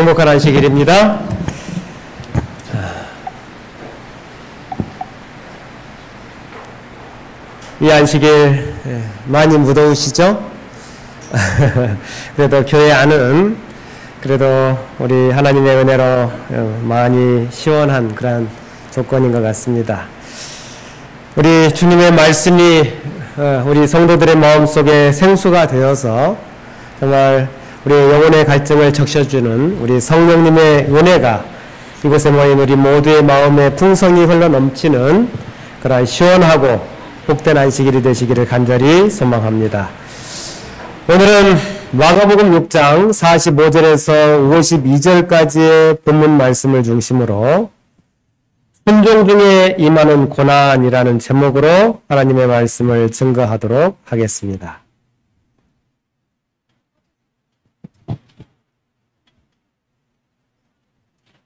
행복한 안식일입니다. 이 안식일 많이 무더우시죠? 그래도 교회 안은 그래도 우리 하나님의 은혜로 많이 시원한 그런 조건인 것 같습니다. 우리 주님의 말씀이 우리 성도들의 마음속에 생수가 되어서 정말 우리의 영혼의 갈증을 적셔주는 우리 성령님의 은혜가 이곳에 모인 우리 모두의 마음에 풍성히 흘러넘치는 그러한 시원하고 복된 안식일이 되시기를 간절히 소망합니다. 오늘은 마가복음 6장 45절에서 52절까지의 본문 말씀을 중심으로 순종 중에 임하는 고난이라는 제목으로 하나님의 말씀을 증거하도록 하겠습니다.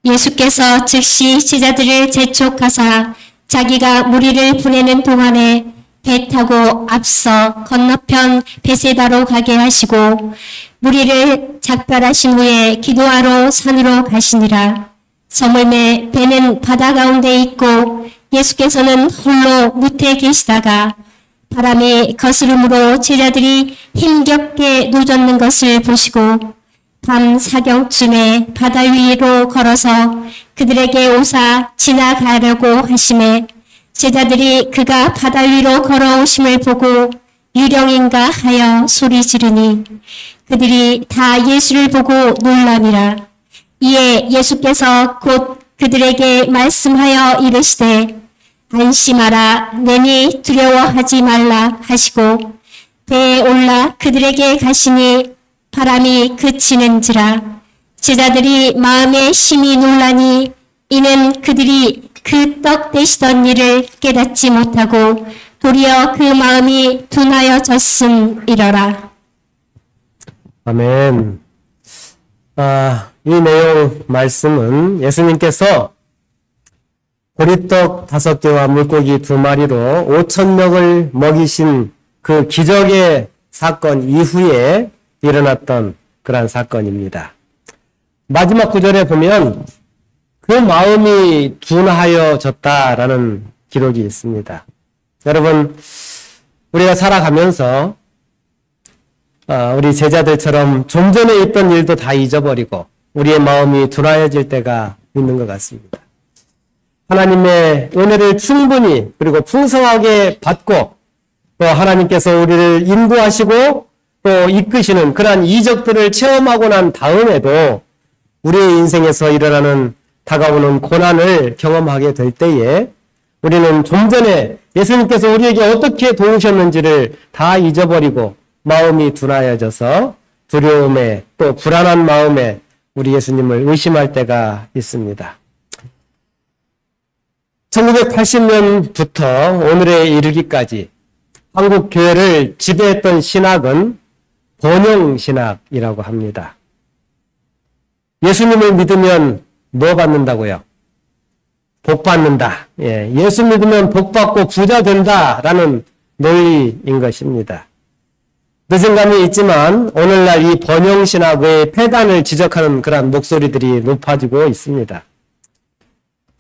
예수께서 즉시 제자들을 재촉하사 자기가 무리를 보내는 동안에 배 타고 앞서 건너편 베세다로 가게 하시고 무리를 작별하신 후에 기도하러 산으로 가시니라. 저물매 배는 바다 가운데 있고 예수께서는 홀로 무태에 계시다가 바람이 거스름으로 제자들이 힘겹게 노젓는 것을 보시고 밤 사경쯤에 바다 위로 걸어서 그들에게 오사 지나가려고 하심에 제자들이 그가 바다 위로 걸어오심을 보고 유령인가 하여 소리 지르니 그들이 다 예수를 보고 놀라니라. 이에 예수께서 곧 그들에게 말씀하여 이르시되 안심하라 내니 두려워하지 말라 하시고 배에 올라 그들에게 가시니 바람이 그치는지라. 제자들이 마음에 심히 놀라니 이는 그들이 그 떡 되시던 일을 깨닫지 못하고 도리어 그 마음이 둔하여졌음이러라. 아멘. 이 내용 말씀은 예수님께서 보리떡 5개와 물고기 2마리로 5,000명을 먹이신 그 기적의 사건 이후에 일어났던 그러한 사건입니다. 마지막 구절에 보면 그 마음이 둔하여졌다라는 기록이 있습니다. 여러분, 우리가 살아가면서 우리 제자들처럼 좀 전에 있던 일도 다 잊어버리고 우리의 마음이 둔하여질 때가 있는 것 같습니다. 하나님의 은혜를 충분히 그리고 풍성하게 받고 또 하나님께서 우리를 인도하시고 또 이끄시는 그러한 이적들을 체험하고 난 다음에도 우리의 인생에서 일어나는 다가오는 고난을 경험하게 될 때에 우리는 좀 전에 예수님께서 우리에게 어떻게 도우셨는지를 다 잊어버리고 마음이 둔하여져서 두려움에 또 불안한 마음에 우리 예수님을 의심할 때가 있습니다. 1980년부터 오늘에 이르기까지 한국 교회를 지배했던 신학은 번영신학이라고 합니다. 예수님을 믿으면 뭐 받는다고요? 복 받는다. 예수 믿으면 복 받고 부자 된다라는 논리인 것입니다. 늦은 감이 있지만 오늘날 이 번영신학의 폐단을 지적하는 그런 목소리들이 높아지고 있습니다.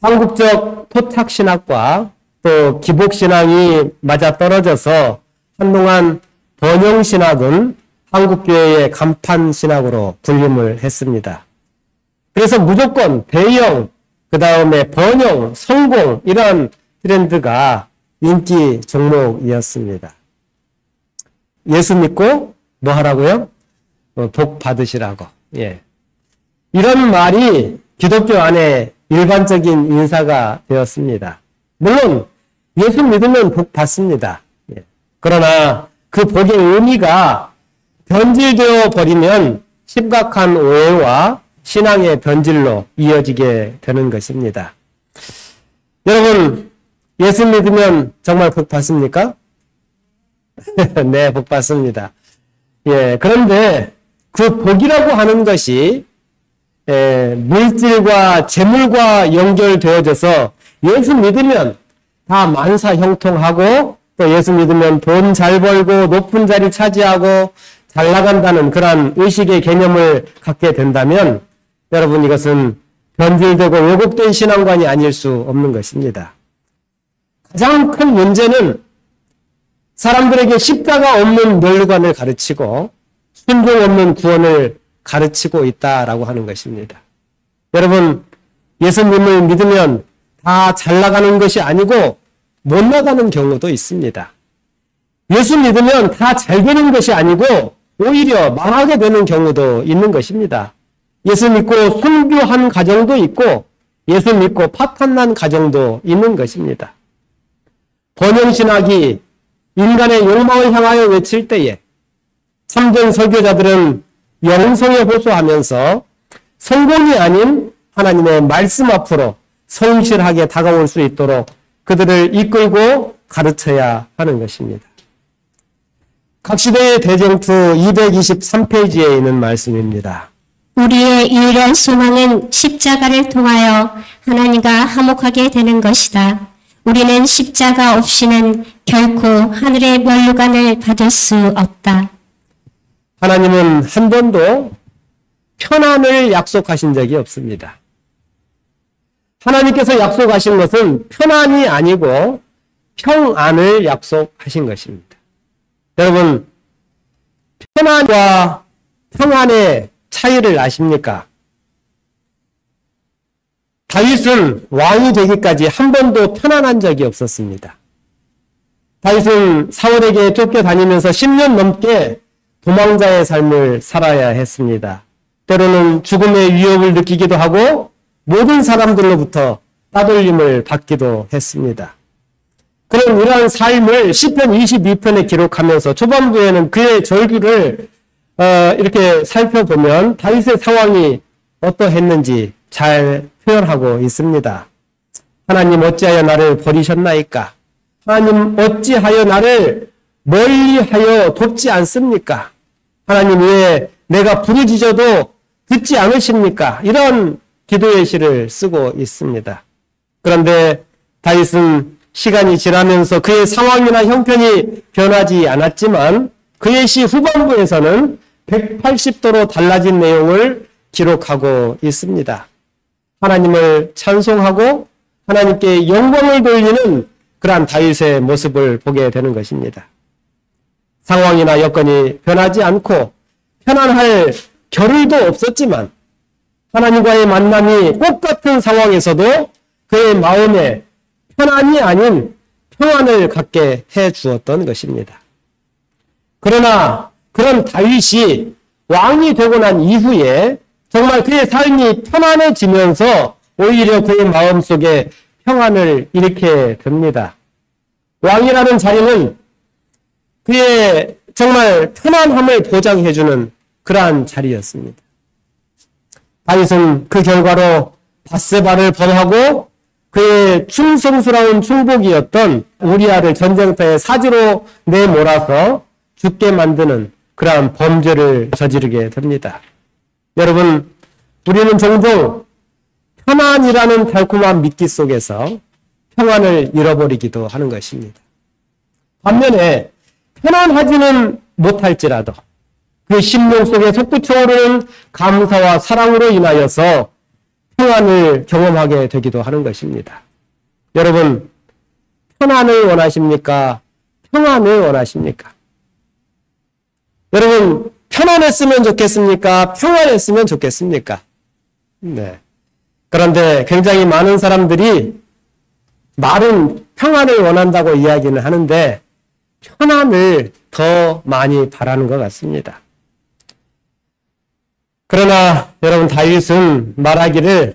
한국적 토착신학과 또 기복신앙이 맞아떨어져서 한동안 번영신학은 한국교회의 간판신학으로 군림을 했습니다. 그래서 무조건 대형, 그 다음에 번영, 성공 이런 트렌드가 인기 종목이었습니다. 예수 믿고 뭐 하라고요? 복 받으시라고. 이런 말이 기독교 안에 일반적인 인사가 되었습니다. 물론 예수 믿으면 복 받습니다. 그러나 그 복의 의미가 변질되어 버리면 심각한 오해와 신앙의 변질로 이어지게 되는 것입니다. 여러분, 예수 믿으면 정말 복 받습니까? 네, 복 받습니다. 그런데 그 복이라고 하는 것이 물질과 재물과 연결되어져서 예수 믿으면 다 만사형통하고 또 예수 믿으면 돈 잘 벌고 높은 자리 차지하고 잘 나간다는 그런 의식의 개념을 갖게 된다면 여러분, 이것은 변질되고 왜곡된 신앙관이 아닐 수 없는 것입니다. 가장 큰 문제는 사람들에게 십자가 없는 면류관을 가르치고 순종 없는 구원을 가르치고 있다라고 하는 것입니다. 여러분, 예수님을 믿으면 다 잘 나가는 것이 아니고 못 나가는 경우도 있습니다. 예수 믿으면 다 잘 되는 것이 아니고 오히려 망하게 되는 경우도 있는 것입니다. 예수 믿고 순교한 가정도 있고 예수 믿고 파탄난 가정도 있는 것입니다. 번영신학이 인간의 욕망을 향하여 외칠 때에 참된 설교자들은 영성에 호소하면서 성공이 아닌 하나님의 말씀 앞으로 성실하게 다가올 수 있도록 그들을 이끌고 가르쳐야 하는 것입니다. 각 시대의 대쟁투 223페이지에 있는 말씀입니다. 우리의 유일한 소망은 십자가를 통하여 하나님과 화목하게 되는 것이다. 우리는 십자가 없이는 결코 하늘의 면류관을 받을 수 없다. 하나님은 한 번도 편안을 약속하신 적이 없습니다. 하나님께서 약속하신 것은 편안이 아니고 평안을 약속하신 것입니다. 여러분, 편안과 평안의 차이를 아십니까? 다윗은 왕이 되기까지 한 번도 편안한 적이 없었습니다. 다윗은 사울에게 쫓겨다니면서 10년 넘게 도망자의 삶을 살아야 했습니다. 때로는 죽음의 위협을 느끼기도 하고 모든 사람들로부터 따돌림을 받기도 했습니다. 그런 이러한 삶을 시편 22편에 기록하면서 초반부에는 그의 절규를 이렇게 살펴보면 다윗의 상황이 어떠했는지 잘 표현하고 있습니다. 하나님 어찌하여 나를 버리셨나이까? 하나님 어찌하여 나를 멀리하여 돕지 않습니까? 하나님 왜 내가 부르짖어도 듣지 않으십니까? 이런 기도의 시를 쓰고 있습니다. 그런데 다윗은 시간이 지나면서 그의 상황이나 형편이 변하지 않았지만 그의 시 후반부에서는 180도로 달라진 내용을 기록하고 있습니다. 하나님을 찬송하고 하나님께 영광을 돌리는 그러한 다윗의 모습을 보게 되는 것입니다. 상황이나 여건이 변하지 않고 편안할 겨를도 없었지만 하나님과의 만남이 똑같은 상황에서도 그의 마음에 편안이 아닌 평안을 갖게 해 주었던 것입니다. 그러나 그런 다윗이 왕이 되고 난 이후에 정말 그의 삶이 편안해지면서 오히려 그의 마음속에 평안을 잃게 됩니다. 왕이라는 자리는 그의 정말 편안함을 보장해주는 그러한 자리였습니다. 다윗은 그 결과로 밧세바를 범하고 그의 충성스러운 충복이었던 우리아를 전쟁터에 사지로 내몰아서 죽게 만드는 그러한 범죄를 저지르게 됩니다. 여러분, 우리는 종종 편안이라는 달콤한 미끼 속에서 평안을 잃어버리기도 하는 것입니다. 반면에 편안하지는 못할지라도 그 심령 속에 솟구쳐오르는 감사와 사랑으로 인하여서 평안을 경험하게 되기도 하는 것입니다. 여러분, 편안을 원하십니까? 평안을 원하십니까? 여러분, 편안했으면 좋겠습니까? 평안했으면 좋겠습니까? 네. 그런데 굉장히 많은 사람들이 말은 평안을 원한다고 이야기는 하는데 편안을 더 많이 바라는 것 같습니다. 그러나 여러분, 다윗은 말하기를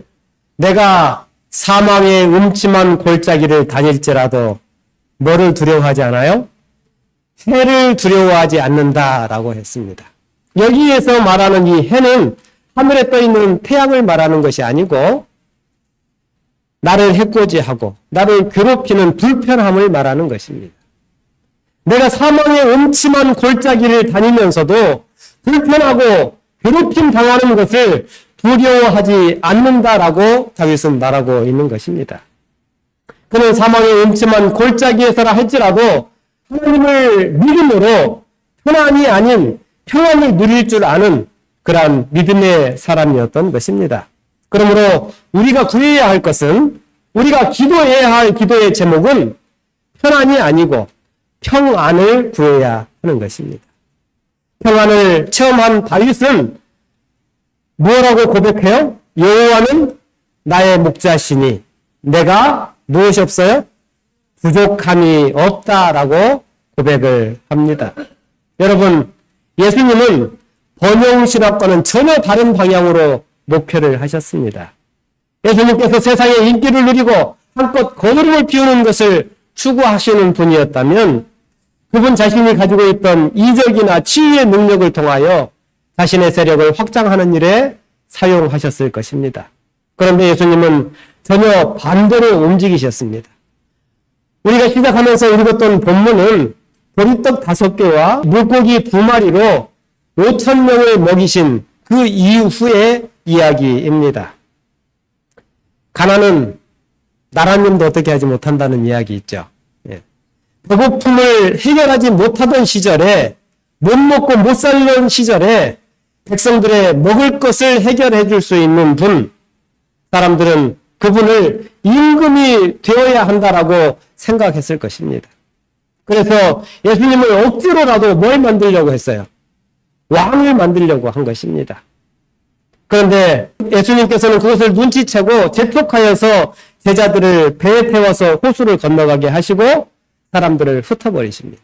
내가 사망의 음침한 골짜기를 다닐지라도 뭐를 두려워하지 않아요? 해를 두려워하지 않는다라고 했습니다. 여기에서 말하는 이 해는 하늘에 떠있는 태양을 말하는 것이 아니고 나를 해코지하고 나를 괴롭히는 불편함을 말하는 것입니다. 내가 사망의 음침한 골짜기를 다니면서도 불편하고 괴롭힘 당하는 것을 두려워하지 않는다라고 다윗은 말하고 있는 것입니다. 그는 사망의 음침한 골짜기에서라 할지라도 하나님을 믿음으로 편안이 아닌 평안을 누릴 줄 아는 그러한 믿음의 사람이었던 것입니다. 그러므로 우리가 구해야 할 것은, 우리가 기도해야 할 기도의 제목은 편안이 아니고 평안을 구해야 하는 것입니다. 평안을 체험한 다윗은 뭐라고 고백해요? 여호와는 나의 목자시니 내가 무엇이 없어요? 부족함이 없다라고 고백을 합니다. 여러분, 예수님은 번영신학과는 전혀 다른 방향으로 목표를 하셨습니다. 예수님께서 세상의 인기를 누리고 한껏 거느림을 피우는 것을 추구하시는 분이었다면 그분 자신이 가지고 있던 이적이나 치유의 능력을 통하여 자신의 세력을 확장하는 일에 사용하셨을 것입니다. 그런데 예수님은 전혀 반대로 움직이셨습니다. 우리가 시작하면서 읽었던 본문은 보리떡 5개와 물고기 2마리로 5,000명을 먹이신 그 이후의 이야기입니다. 가난은 나라님도 어떻게 하지 못한다는 이야기 있죠. 배고픔을 해결하지 못하던 시절에, 못 먹고 못 살던 시절에 백성들의 먹을 것을 해결해 줄 수 있는 분, 사람들은 그분을 임금이 되어야 한다라고 생각했을 것입니다. 그래서 예수님을 억지로라도 뭘 만들려고 했어요? 왕을 만들려고 한 것입니다. 그런데 예수님께서는 그것을 눈치채고 재촉하여서 제자들을 배에 태워서 호수를 건너가게 하시고 사람들을 흩어버리십니다.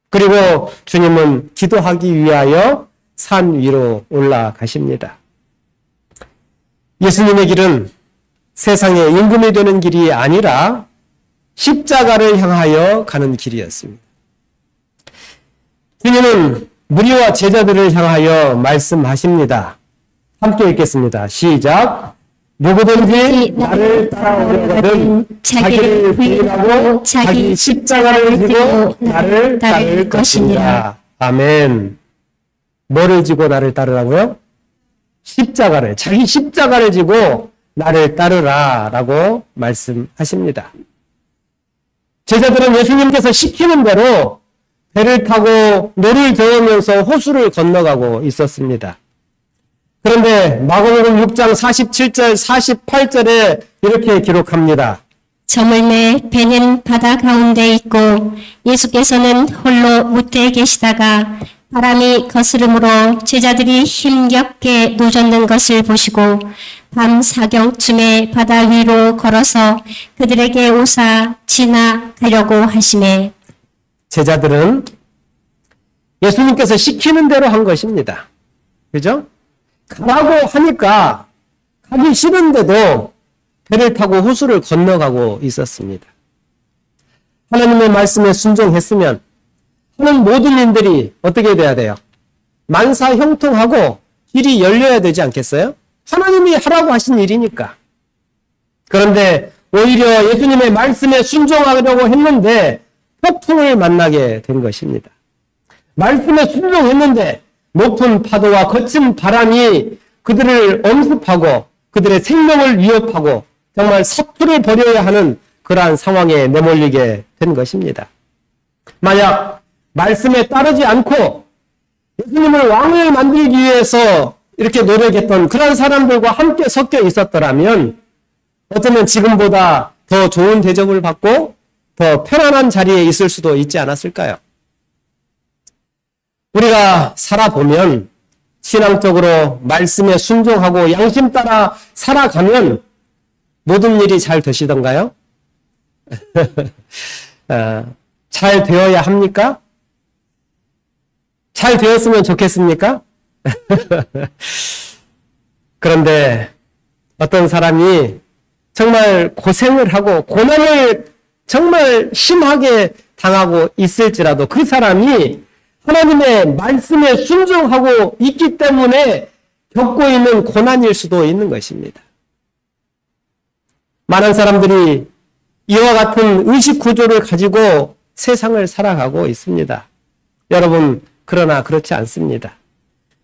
그리고 주님은 기도하기 위하여 산 위로 올라가십니다. 예수님의 길은 세상의 임금이 되는 길이 아니라 십자가를 향하여 가는 길이었습니다. 주님은 무리와 제자들을 향하여 말씀하십니다. 함께 읽겠습니다. 시작. 누구든지 나를 따라오려거든 자기를 부인하고 자기 십자가를 지고 나를 따를 것이니라. 아멘. 뭐를 지고 나를 따르라고요? 십자가를, 자기 십자가를 지고 나를 따르라 라고 말씀하십니다. 제자들은 예수님께서 시키는 대로 배를 타고 노를 저으면서 호수를 건너가고 있었습니다. 그런데 마가복음 6장 47절, 48절에 이렇게 기록합니다. 저물매 배는 바다 가운데 있고 예수께서는 홀로 무대에 계시다가 바람이 거스름으로 제자들이 힘겹게 노젓는 것을 보시고 밤 사경쯤에 바다 위로 걸어서 그들에게 오사 지나가려고 하시매 제자들은 예수님께서 시키는 대로 한 것입니다. 그죠? 가라고 하니까 가기 싫은데도 배를 타고 호수를 건너가고 있었습니다. 하나님의 말씀에 순종했으면 하는 모든 일들이 어떻게 돼야 돼요? 만사형통하고 길이 열려야 되지 않겠어요? 하나님이 하라고 하신 일이니까. 그런데 오히려 예수님의 말씀에 순종하려고 했는데 폭풍을 만나게 된 것입니다. 말씀에 순종했는데 높은 파도와 거친 바람이 그들을 엄습하고 그들의 생명을 위협하고 정말 사투를 벌여야 하는 그러한 상황에 내몰리게 된 것입니다. 만약 말씀에 따르지 않고 예수님을 왕을 만들기 위해서 이렇게 노력했던 그런 사람들과 함께 섞여 있었더라면 어쩌면 지금보다 더 좋은 대접을 받고 더 편안한 자리에 있을 수도 있지 않았을까요? 우리가 살아보면 신앙적으로 말씀에 순종하고 양심 따라 살아가면 모든 일이 잘 되시던가요? 잘 되어야 합니까? 잘 되었으면 좋겠습니까? 그런데 어떤 사람이 정말 고생을 하고 고난을 정말 심하게 당하고 있을지라도 그 사람이 하나님의 말씀에 순종하고 있기 때문에 겪고 있는 고난일 수도 있는 것입니다. 많은 사람들이 이와 같은 의식 구조를 가지고 세상을 살아가고 있습니다. 여러분, 그러나 그렇지 않습니다.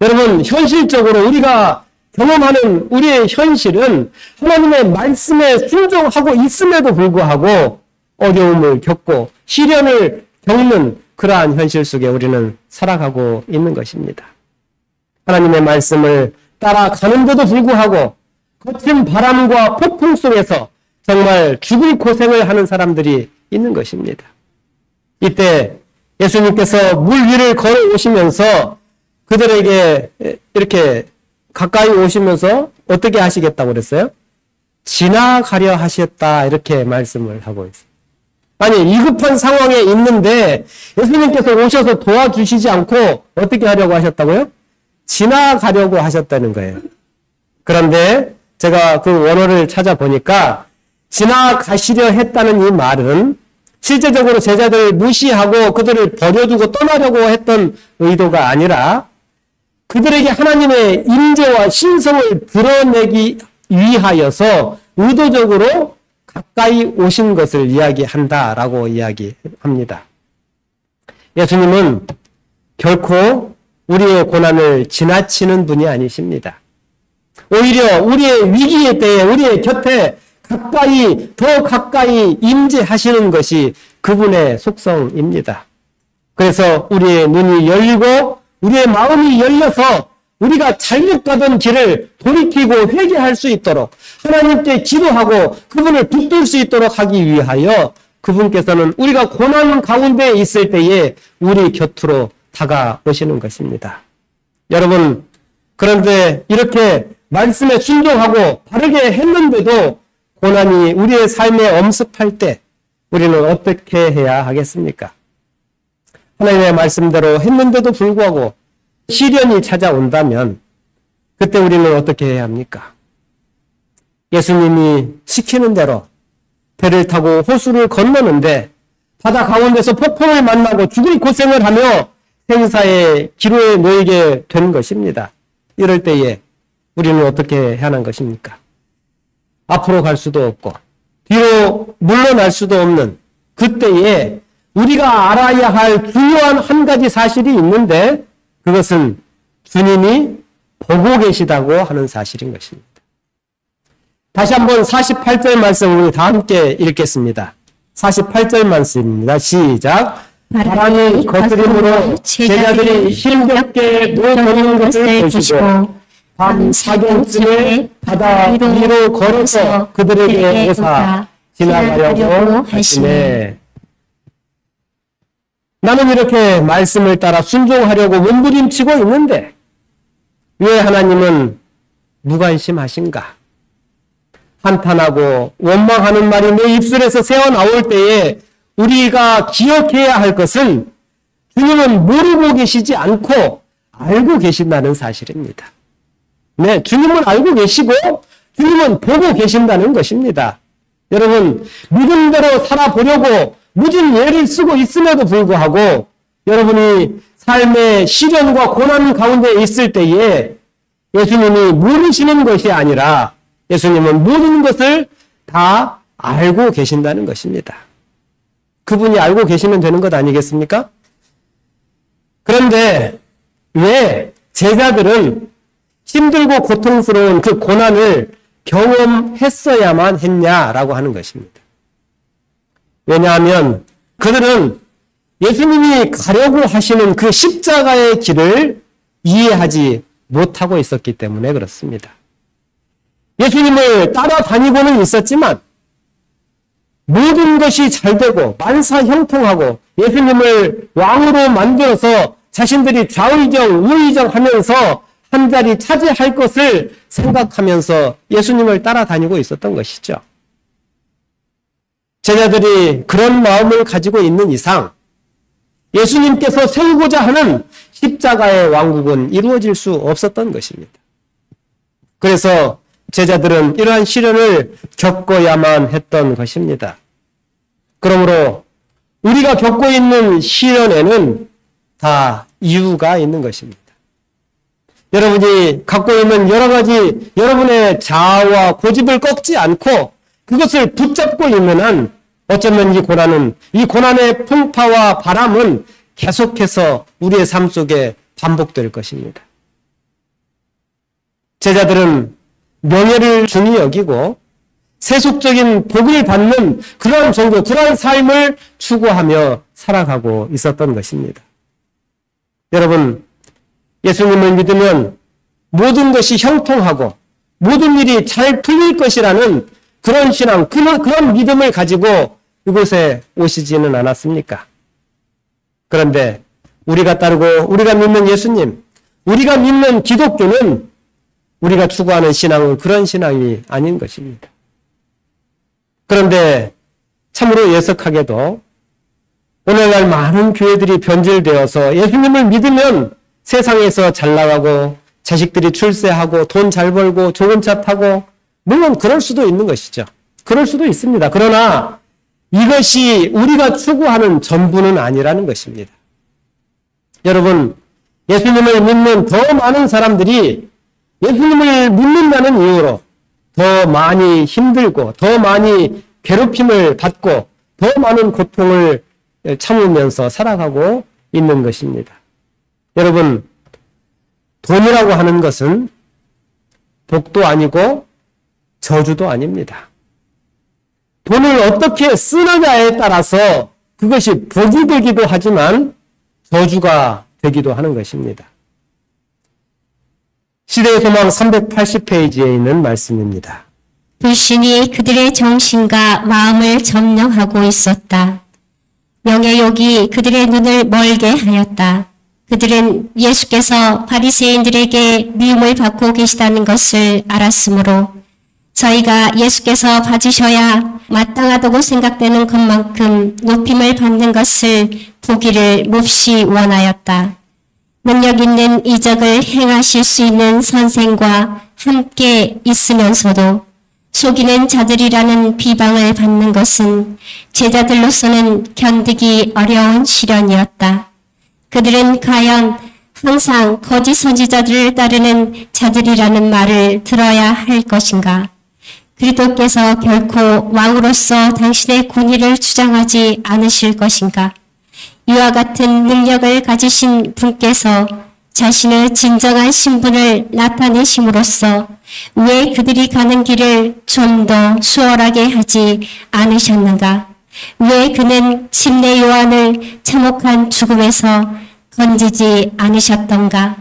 여러분, 현실적으로 우리가 경험하는 우리의 현실은 하나님의 말씀에 순종하고 있음에도 불구하고 어려움을 겪고 시련을 겪는 그러한 현실 속에 우리는 살아가고 있는 것입니다. 하나님의 말씀을 따라가는데도 불구하고 거친 바람과 폭풍 속에서 정말 죽을 고생을 하는 사람들이 있는 것입니다. 이때 예수님께서 물 위를 걸어오시면서 그들에게 이렇게 가까이 오시면서 어떻게 하시겠다고 그랬어요? 지나가려 하셨다, 이렇게 말씀을 하고 있어요. 아니, 위급한 상황에 있는데 예수님께서 오셔서 도와주시지 않고 어떻게 하려고 하셨다고요? 지나가려고 하셨다는 거예요. 그런데 제가 그 원어를 찾아보니까 지나가시려 했다는 이 말은 실제적으로 제자들을 무시하고 그들을 버려두고 떠나려고 했던 의도가 아니라 그들에게 하나님의 임재와 신성을 드러내기 위하여서 의도적으로 가까이 오신 것을 이야기한다라고 이야기합니다. 예수님은 결코 우리의 고난을 지나치는 분이 아니십니다. 오히려 우리의 위기의 때에 우리의 곁에 더 가까이 임재하시는 것이 그분의 속성입니다. 그래서 우리의 눈이 열리고 우리의 마음이 열려서 우리가 잘못 가던 길을 돌이키고 회개할 수 있도록 하나님께 기도하고 그분을 붙들 수 있도록 하기 위하여 그분께서는 우리가 고난 가운데 있을 때에 우리 곁으로 다가오시는 것입니다. 여러분, 그런데 이렇게 말씀에 순종하고 바르게 했는데도 고난이 우리의 삶에 엄습할 때 우리는 어떻게 해야 하겠습니까? 하나님의 말씀대로 했는데도 불구하고 시련이 찾아온다면 그때 우리는 어떻게 해야 합니까? 예수님이 시키는 대로 배를 타고 호수를 건너는데 바다 가운데서 폭풍을 만나고 죽을 고생을 하며 생사의 기로에 놓이게 된 것입니다. 이럴 때에 우리는 어떻게 해야 하는 것입니까? 앞으로 갈 수도 없고 뒤로 물러날 수도 없는 그때에 우리가 알아야 할 중요한 한 가지 사실이 있는데 그것은 주님이 보고 계시다고 하는 사실인 것입니다. 다시 한번 48절 말씀 우리 다 함께 읽겠습니다. 48절 말씀입니다. 시작. 바람이 거스림으로 제자들이 힘겹게 노는 것을 보시고 밤 사경쯤에 바다 위로 걸어서 그들에게 오사 지나가려고 하시네. 나는 이렇게 말씀을 따라 순종하려고 몸부림치고 있는데 왜 하나님은 무관심하신가? 한탄하고 원망하는 말이 내 입술에서 새어나올 때에 우리가 기억해야 할 것은 주님은 모르고 계시지 않고 알고 계신다는 사실입니다. 네, 주님은 알고 계시고 주님은 보고 계신다는 것입니다. 여러분, 믿음대로 살아보려고 무진 예를 쓰고 있음에도 불구하고 여러분이 삶의 시련과 고난 가운데 있을 때에 예수님이 모르시는 것이 아니라 예수님은 모든 것을 다 알고 계신다는 것입니다. 그분이 알고 계시면 되는 것 아니겠습니까? 그런데 왜 제자들은 힘들고 고통스러운 그 고난을 경험했어야만 했냐라고 하는 것입니다. 왜냐하면 그들은 예수님이 가려고 하시는 그 십자가의 길을 이해하지 못하고 있었기 때문에 그렇습니다. 예수님을 따라다니고는 있었지만 모든 것이 잘되고 만사형통하고 예수님을 왕으로 만들어서 자신들이 좌의정 우의정 하면서 한 자리 차지할 것을 생각하면서 예수님을 따라다니고 있었던 것이죠. 제자들이 그런 마음을 가지고 있는 이상 예수님께서 세우고자 하는 십자가의 왕국은 이루어질 수 없었던 것입니다. 그래서 제자들은 이러한 시련을 겪어야만 했던 것입니다. 그러므로 우리가 겪고 있는 시련에는 다 이유가 있는 것입니다. 여러분이 갖고 있는 여러 가지 여러분의 자아와 고집을 꺾지 않고 그것을 붙잡고 있는 한 어쩌면 이 고난의 풍파와 바람은 계속해서 우리의 삶 속에 반복될 것입니다. 제자들은 명예를 중히 여기고 세속적인 복을 받는 그러한 종교, 그러한 삶을 추구하며 살아가고 있었던 것입니다. 여러분, 예수님을 믿으면 모든 것이 형통하고 모든 일이 잘 풀릴 것이라는 그런 신앙, 그런 믿음을 가지고 이곳에 오시지는 않았습니까? 그런데 우리가 따르고 우리가 믿는 예수님, 우리가 믿는 기독교는 우리가 추구하는 신앙은 그런 신앙이 아닌 것입니다. 그런데 참으로 예석하게도 오늘날 많은 교회들이 변질되어서 예수님을 믿으면 세상에서 잘 나가고 자식들이 출세하고 돈 잘 벌고 좋은 차 타고 물론 그럴 수도 있는 것이죠. 그럴 수도 있습니다. 그러나 이것이 우리가 추구하는 전부는 아니라는 것입니다. 여러분, 예수님을 믿는 더 많은 사람들이 예수님을 믿는다는 이유로 더 많이 힘들고 더 많이 괴롭힘을 받고 더 많은 고통을 참으면서 살아가고 있는 것입니다. 여러분, 돈이라고 하는 것은 복도 아니고 저주도 아닙니다. 돈을 어떻게 쓰느냐에 따라서 그것이 복이 되기도 하지만 저주가 되기도 하는 것입니다. 시대의 소망 380페이지에 있는 말씀입니다. 불신이 그들의 정신과 마음을 점령하고 있었다. 명예욕이 그들의 눈을 멀게 하였다. 그들은 예수께서 바리새인들에게 미움을 받고 계시다는 것을 알았으므로 저희가 예수께서 받으셔야 마땅하다고 생각되는 것만큼 높임을 받는 것을 보기를 몹시 원하였다. 능력 있는 이적을 행하실 수 있는 선생과 함께 있으면서도 속이는 자들이라는 비방을 받는 것은 제자들로서는 견디기 어려운 시련이었다. 그들은 과연 항상 거짓 선지자들을 따르는 자들이라는 말을 들어야 할 것인가? 그리스도께서 결코 왕으로서 당신의 권위를 주장하지 않으실 것인가? 이와 같은 능력을 가지신 분께서 자신의 진정한 신분을 나타내심으로써 왜 그들이 가는 길을 좀 더 수월하게 하지 않으셨는가? 왜 그는 침례 요한을 참혹한 죽음에서 건지지 않으셨던가?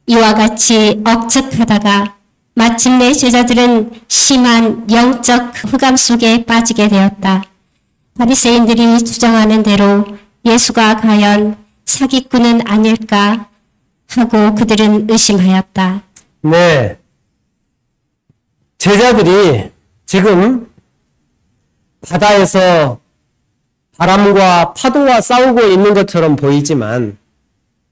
이와 같이 억측하다가 마침내 제자들은 심한 영적 흑암 속에 빠지게 되었다. 바리새인들이 주장하는 대로 예수가 과연 사기꾼은 아닐까 하고 그들은 의심하였다. 네. 제자들이 지금 바다에서 바람과 파도와 싸우고 있는 것처럼 보이지만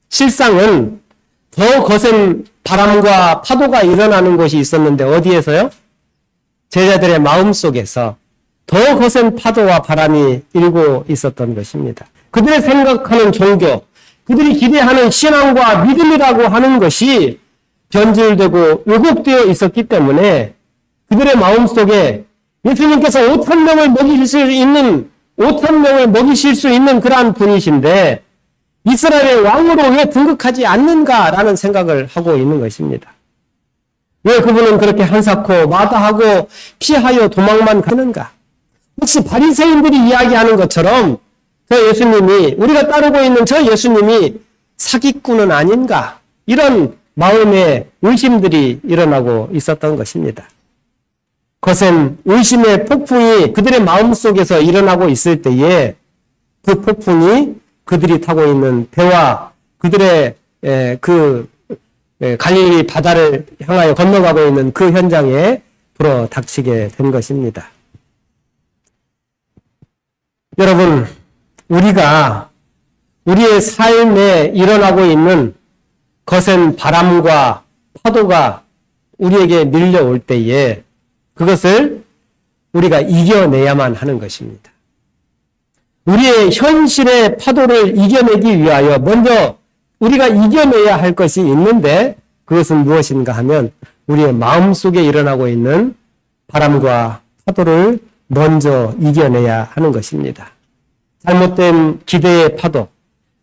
실상은 더 거센 바람과 파도가 일어나는 곳이 있었는데 어디에서요? 제자들의 마음속에서 더 거센 파도와 바람이 일고 있었던 것입니다. 그들의 생각하는 종교, 그들이 기대하는 신앙과 믿음이라고 하는 것이 변질되고 왜곡되어 있었기 때문에 그들의 마음속에 예수님께서 5,000명을 먹이실 수 있는 그러한 분이신데 이스라엘의 왕으로 왜 등극하지 않는가라는 생각을 하고 있는 것입니다. 왜 그분은 그렇게 한사코 마다하고 피하여 도망만 가는가? 혹시 바리새인들이 이야기하는 것처럼 저 예수님이, 우리가 따르고 있는 저 예수님이 사기꾼은 아닌가? 이런 마음의 의심들이 일어나고 있었던 것입니다. 거센 의심의 폭풍이 그들의 마음속에서 일어나고 있을 때에 그 폭풍이 그들이 타고 있는 배와 그들의 갈릴리 바다를 향하여 건너가고 있는 그 현장에 불어 닥치게 된 것입니다. 여러분, 우리가 우리의 삶에 일어나고 있는 거센 바람과 파도가 우리에게 밀려올 때에 그것을 우리가 이겨내야만 하는 것입니다. 우리의 현실의 파도를 이겨내기 위하여 먼저 우리가 이겨내야 할 것이 있는데 그것은 무엇인가 하면 우리의 마음속에 일어나고 있는 바람과 파도를 먼저 이겨내야 하는 것입니다. 잘못된 기대의 파도,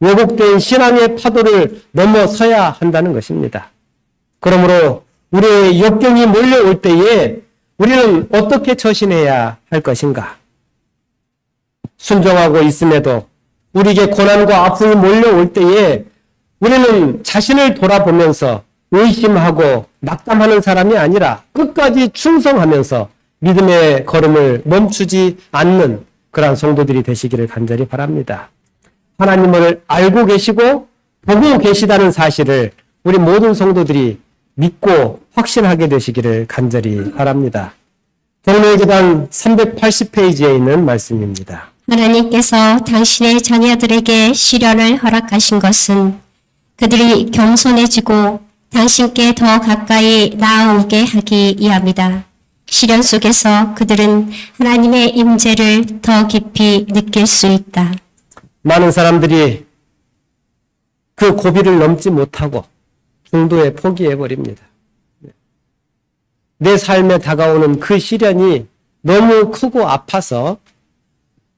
왜곡된 신앙의 파도를 넘어서야 한다는 것입니다. 그러므로 우리의 역경이 몰려올 때에 우리는 어떻게 처신해야 할 것인가? 순종하고 있음에도 우리에게 고난과 아픔이 몰려올 때에 우리는 자신을 돌아보면서 의심하고 낙담하는 사람이 아니라 끝까지 충성하면서 믿음의 걸음을 멈추지 않는 그러한 성도들이 되시기를 간절히 바랍니다. 하나님을 알고 계시고 보고 계시다는 사실을 우리 모든 성도들이 믿고 확신하게 되시기를 간절히 바랍니다. 종로의 계단 380페이지에 있는 말씀입니다. 하나님께서 당신의 자녀들에게 시련을 허락하신 것은 그들이 겸손해지고 당신께 더 가까이 나아오게 하기 위함이다. 시련 속에서 그들은 하나님의 임재를 더 깊이 느낄 수 있다. 많은 사람들이 그 고비를 넘지 못하고 중도에 포기해버립니다. 내 삶에 다가오는 그 시련이 너무 크고 아파서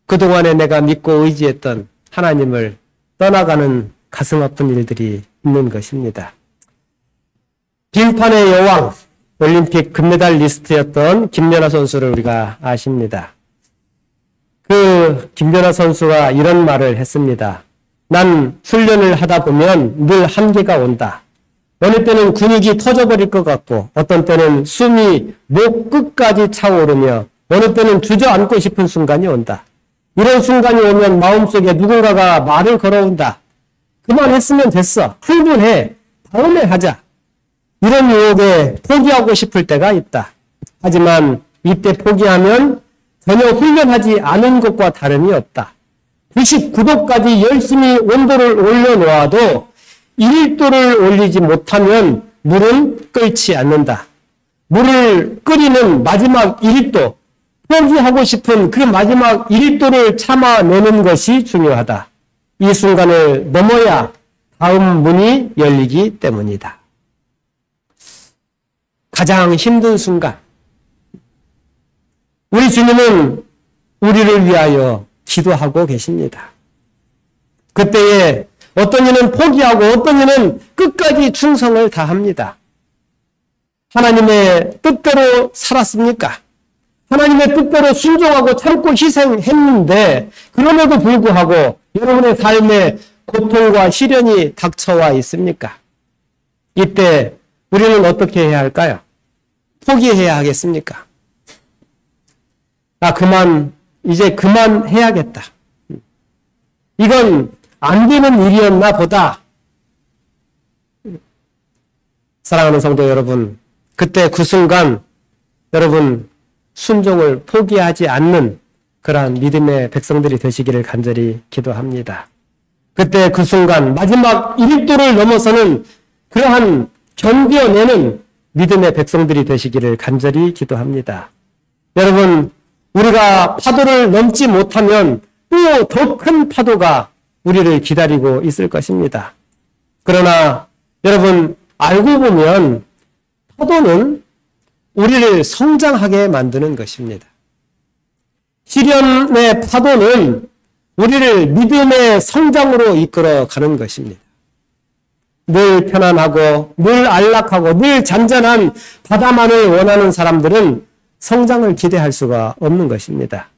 그동안에 내가 믿고 의지했던 하나님을 떠나가는 가슴 아픈 일들이 있는 것입니다. 빙판의 여왕, 올림픽 금메달리스트였던 김연아 선수를 우리가 아십니다. 그 김연아 선수가 이런 말을 했습니다. 난 훈련을 하다 보면 늘 한계가 온다. 어느 때는 근육이 터져버릴 것 같고 어떤 때는 숨이 목 끝까지 차오르며 어느 때는 주저앉고 싶은 순간이 온다. 이런 순간이 오면 마음속에 누군가가 말을 걸어온다. 그만했으면 됐어. 충분해. 다음에 하자. 이런 유혹에 포기하고 싶을 때가 있다. 하지만 이때 포기하면 전혀 훈련하지 않은 것과 다름이 없다. 99도까지 열심히 온도를 올려놓아도 1도를 올리지 못하면 물은 끓지 않는다. 물을 끓이는 마지막 1도, 포기하고 싶은 그 마지막 1도를 참아내는 것이 중요하다. 이 순간을 넘어야 다음 문이 열리기 때문이다. 가장 힘든 순간, 우리 주님은 우리를 위하여 기도하고 계십니다. 그때에 어떤 이는 포기하고 어떤 이는 끝까지 충성을 다합니다. 하나님의 뜻대로 살았습니까? 하나님의 뜻대로 순종하고 참고 희생했는데 그럼에도 불구하고 여러분의 삶에 고통과 시련이 닥쳐와 있습니까? 이때 우리는 어떻게 해야 할까요? 포기해야 하겠습니까? 이제 그만해야겠다. 이건 안 되는 일이었나 보다. 사랑하는 성도 여러분, 그때 그 순간 여러분 순종을 포기하지 않는 그러한 믿음의 백성들이 되시기를 간절히 기도합니다. 그때 그 순간 마지막 1도를 넘어서는 그러한 견뎌내는 믿음의 백성들이 되시기를 간절히 기도합니다. 여러분, 우리가 파도를 넘지 못하면 또 더 큰 파도가 우리를 기다리고 있을 것입니다. 그러나 여러분 알고 보면 파도는 우리를 성장하게 만드는 것입니다. 시련의 파도는 우리를 믿음의 성장으로 이끌어 가는 것입니다. 늘 편안하고 늘 안락하고 늘 잔잔한 바다만을 원하는 사람들은 성장을 기대할 수가 없는 것입니다.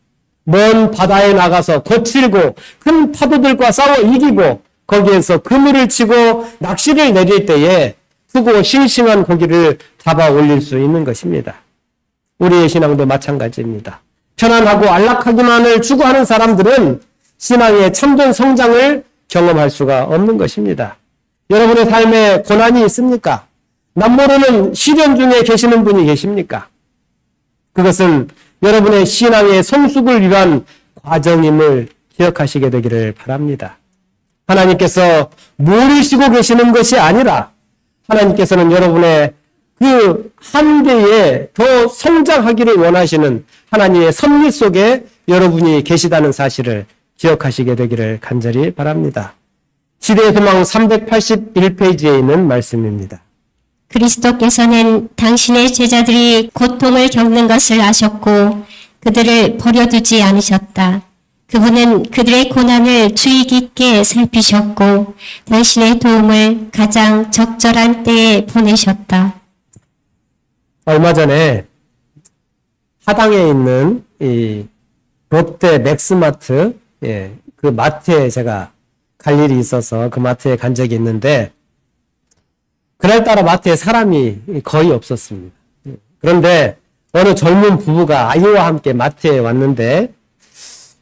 먼 바다에 나가서 거칠고 큰 파도들과 싸워 이기고 거기에서 그물을 치고 낚시를 내릴 때에 크고 싱싱한 고기를 잡아 올릴 수 있는 것입니다. 우리의 신앙도 마찬가지입니다. 편안하고 안락하기만을 추구하는 사람들은 신앙의 참된 성장을 경험할 수가 없는 것입니다. 여러분의 삶에 고난이 있습니까? 남모르는 시련 중에 계시는 분이 계십니까? 그것은 여러분의 신앙의 성숙을 위한 과정임을 기억하시게 되기를 바랍니다. 하나님께서 모르시고 계시는 것이 아니라 하나님께서는 여러분의 그 한계에 더 성장하기를 원하시는 하나님의 섭리 속에 여러분이 계시다는 사실을 기억하시게 되기를 간절히 바랍니다. 시대의 소망 381페이지에 있는 말씀입니다. 그리스도께서는 당신의 제자들이 고통을 겪는 것을 아셨고 그들을 버려두지 않으셨다. 그분은 그들의 고난을 주의 깊게 살피셨고 당신의 도움을 가장 적절한 때에 보내셨다. 얼마 전에 하당에 있는 이 롯데 맥스마트, 그 마트에 제가 갈 일이 있어서 그 마트에 간 적이 있는데 그날따라 마트에 사람이 거의 없었습니다. 그런데 어느 젊은 부부가 아이와 함께 마트에 왔는데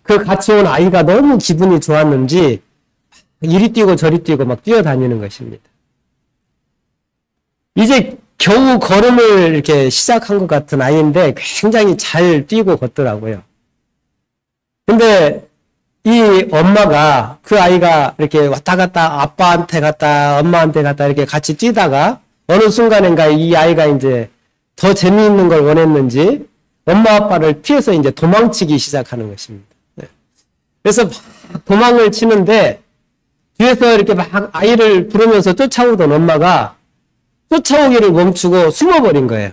그 같이 온 아이가 너무 기분이 좋았는지 이리 뛰고 저리 뛰고 막 뛰어다니는 것입니다. 이제 겨우 걸음을 이렇게 시작한 것 같은 아이인데 굉장히 잘 뛰고 걷더라고요. 근데 이 엄마가 그 아이가 이렇게 왔다 갔다 아빠한테 갔다 엄마한테 갔다 이렇게 같이 뛰다가 어느 순간인가 이 아이가 이제 더 재미있는 걸 원했는지 엄마 아빠를 피해서 이제 도망치기 시작하는 것입니다. 그래서 막 도망을 치는데 뒤에서 이렇게 막 아이를 부르면서 쫓아오던 엄마가 쫓아오기를 멈추고 숨어버린 거예요.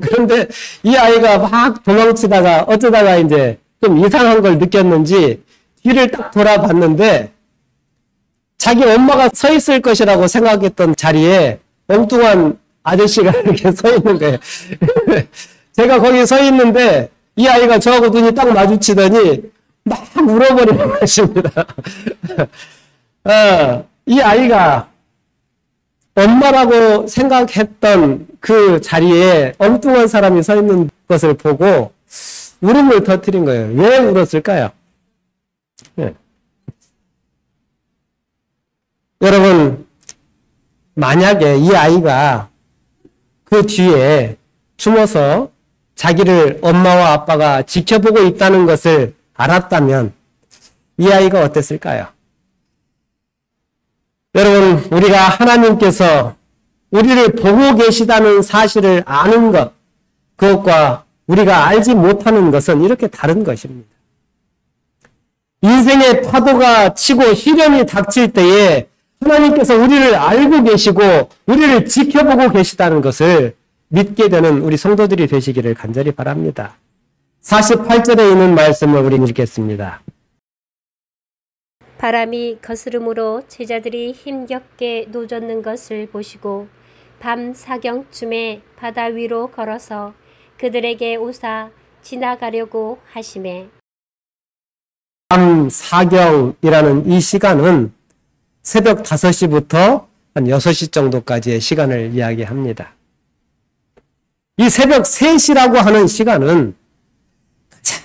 그런데 이 아이가 막 도망치다가 어쩌다가 이제 좀 이상한 걸 느꼈는지 뒤를 딱 돌아봤는데 자기 엄마가 서 있을 것이라고 생각했던 자리에 엉뚱한 아저씨가 이렇게 서 있는 거예요. 제가 거기 서 있는데 이 아이가 저하고 눈이 딱 마주치더니 막 울어버리는 것입니다. 이 아이가 엄마라고 생각했던 그 자리에 엉뚱한 사람이 서 있는 것을 보고 울음을 터뜨린 거예요. 왜 울었을까요? 네. 여러분, 만약에 이 아이가 그 뒤에 숨어서 자기를 엄마와 아빠가 지켜보고 있다는 것을 알았다면 이 아이가 어땠을까요? 여러분, 우리가 하나님께서 우리를 보고 계시다는 사실을 아는 것, 그것과 우리가 알지 못하는 것은 이렇게 다른 것입니다. 인생의 파도가 치고 시련이 닥칠 때에 하나님께서 우리를 알고 계시고 우리를 지켜보고 계시다는 것을 믿게 되는 우리 성도들이 되시기를 간절히 바랍니다. 48절에 있는 말씀을 우리 읽겠습니다. 바람이 거스름으로 제자들이 힘겹게 노젓는 것을 보시고 밤 사경쯤에 바다 위로 걸어서 그들에게 오사 지나가려고 하시매. 밤 사경이라는 이 시간은 새벽 5시부터 한 6시 정도까지의 시간을 이야기합니다. 이 새벽 3시라고 하는 시간은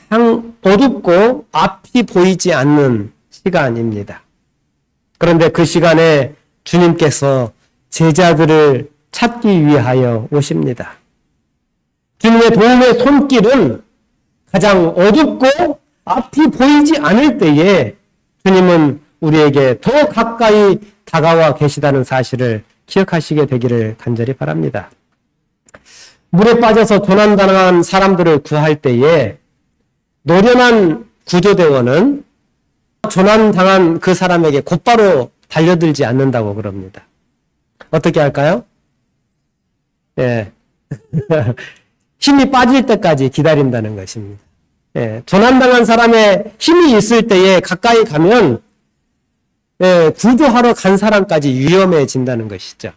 가장 어둡고 앞이 보이지 않는 시간입니다. 그런데 그 시간에 주님께서 제자들을 찾기 위하여 오십니다. 주님의 도움의 손길은 가장 어둡고 앞이 보이지 않을 때에 주님은 우리에게 더 가까이 다가와 계시다는 사실을 기억하시게 되기를 간절히 바랍니다. 물에 빠져서 조난당한 사람들을 구할 때에 노련한 구조대원은 조난당한 그 사람에게 곧바로 달려들지 않는다고 그럽니다. 어떻게 할까요? 예. 힘이 빠질 때까지 기다린다는 것입니다. 예. 조난당한 사람의 힘이 있을 때에 가까이 가면 구조하러 간 사람까지 위험해진다는 것이죠.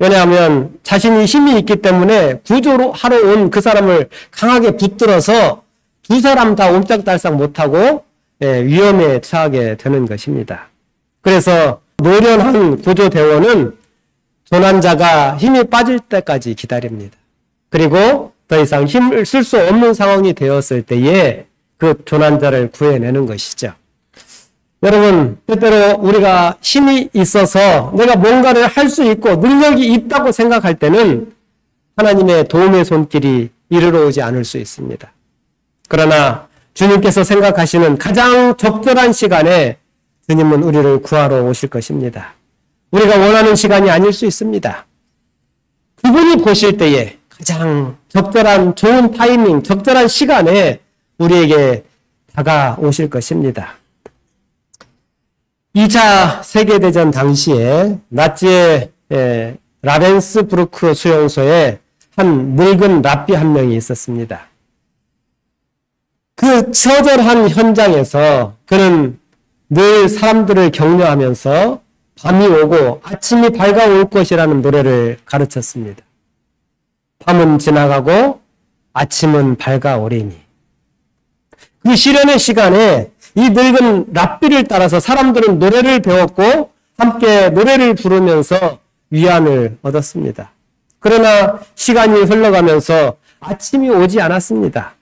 왜냐하면 자신이 힘이 있기 때문에 구조로 하러 온 그 사람을 강하게 붙들어서 두 사람 다 옴짝달싹 못하고 위험에 처하게 되는 것입니다. 그래서 노련한 구조대원은 조난자가 힘이 빠질 때까지 기다립니다. 그리고 더 이상 힘을 쓸 수 없는 상황이 되었을 때에 그 조난자를 구해내는 것이죠. 여러분, 때때로 우리가 힘이 있어서 내가 뭔가를 할 수 있고 능력이 있다고 생각할 때는 하나님의 도움의 손길이 이르러 오지 않을 수 있습니다. 그러나 주님께서 생각하시는 가장 적절한 시간에 주님은 우리를 구하러 오실 것입니다. 우리가 원하는 시간이 아닐 수 있습니다. 그분이 보실 때에 가장 적절한 좋은 타이밍, 적절한 시간에 우리에게 다가오실 것입니다. 2차 세계대전 당시에 나치의 라벤스부르크 수용소에 한 늙은 랍비 한 명이 있었습니다. 그 처절한 현장에서 그는 늘 사람들을 격려하면서 밤이 오고 아침이 밝아올 것이라는 노래를 가르쳤습니다. 밤은 지나가고 아침은 밝아오리니. 그 시련의 시간에 이 늙은 랍비를 따라서 사람들은 노래를 배웠고 함께 노래를 부르면서 위안을 얻었습니다. 그러나 시간이 흘러가면서 아침이 오지 않았습니다.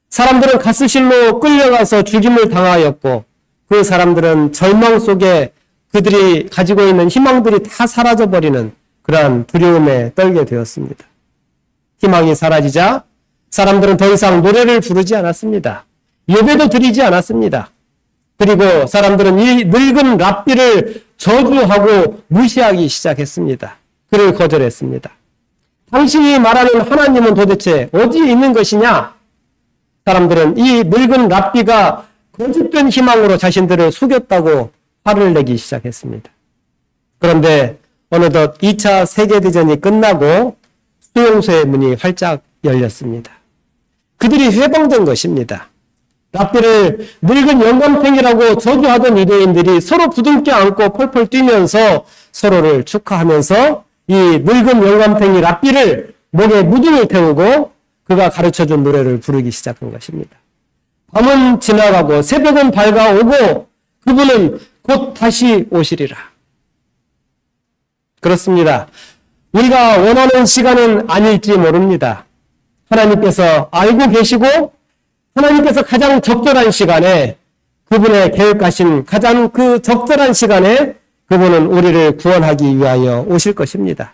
사람들은 가스실로 끌려가서 죽임을 당하였고 그 사람들은 절망 속에 그들이 가지고 있는 희망들이 다 사라져버리는 그러한 두려움에 떨게 되었습니다. 희망이 사라지자 사람들은 더 이상 노래를 부르지 않았습니다. 예배도 드리지 않았습니다. 그리고 사람들은 이 늙은 랍비를 저주하고 무시하기 시작했습니다. 그를 거절했습니다. 당신이 말하는 하나님은 도대체 어디에 있는 것이냐? 사람들은 이 늙은 랍비가 거짓된 희망으로 자신들을 속였다고 화를 내기 시작했습니다. 그런데 어느덧 2차 세계대전이 끝나고 수용소의 문이 활짝 열렸습니다. 그들이 해방된 것입니다. 랍비를 늙은 영감탱이라고 저주하던 유대인들이 서로 부둥켜 안고 펄펄 뛰면서 서로를 축하하면서 이 늙은 영감탱이 랍비를 목에 무등을 태우고 그가 가르쳐준 노래를 부르기 시작한 것입니다. 밤은 지나가고 새벽은 밝아오고 그분은 곧 다시 오시리라. 그렇습니다. 우리가 원하는 시간은 아닐지 모릅니다. 하나님께서 알고 계시고 하나님께서 가장 적절한 시간에 그분의 계획하신 가장 그 적절한 시간에 그분은 우리를 구원하기 위하여 오실 것입니다.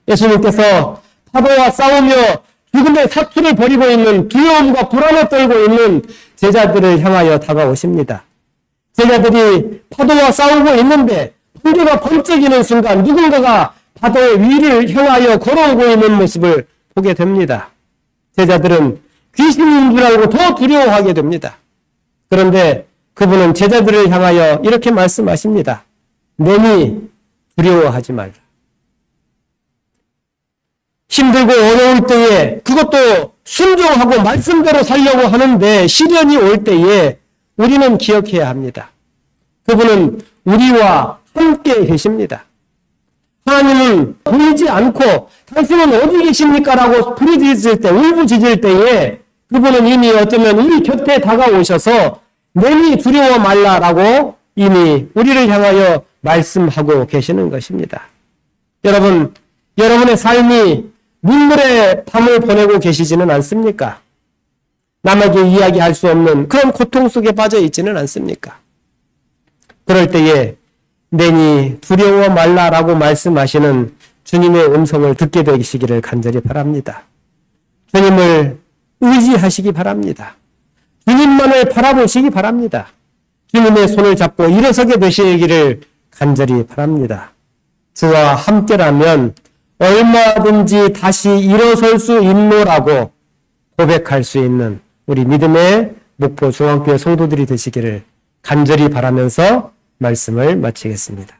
예수님께서 파도와 싸우며 죽음의 사투를 벌이고 있는 두려움과 불안에 떨고 있는 제자들을 향하여 다가오십니다. 제자들이 파도와 싸우고 있는데 풍조가 번쩍이는 순간 누군가가 파도의 위를 향하여 걸어오고 있는 모습을 보게 됩니다. 제자들은 귀신인 줄 알고 더 두려워하게 됩니다. 그런데 그분은 제자들을 향하여 이렇게 말씀하십니다. 너니 두려워하지 말라. 힘들고 어려울 때에 그것도 순종하고 말씀대로 살려고 하는데 시련이 올 때에 우리는 기억해야 합니다. 그분은 우리와 함께 계십니다. 하나님은 보이지 않고 당신은 어디 계십니까? 라고 부르짖을 때, 울부짖을 때에 그분은 이미 어쩌면 우리 곁에 다가오셔서 너니 두려워 말라라고 이미 우리를 향하여 말씀하고 계시는 것입니다. 여러분, 여러분의 삶이 눈물의 밤을 보내고 계시지는 않습니까? 남에게 이야기할 수 없는 그런 고통 속에 빠져 있지는 않습니까? 그럴 때에 내니 두려워 말라라고 말씀하시는 주님의 음성을 듣게 되시기를 간절히 바랍니다. 주님을 의지하시기 바랍니다. 주님만을 바라보시기 바랍니다. 주님의 손을 잡고 일어서게 되시기를 간절히 바랍니다. 주와 함께라면 얼마든지 다시 일어설 수 있노라고 고백할 수 있는 우리 믿음의 목포 중앙교회 성도들이 되시기를 간절히 바라면서 말씀을 마치겠습니다.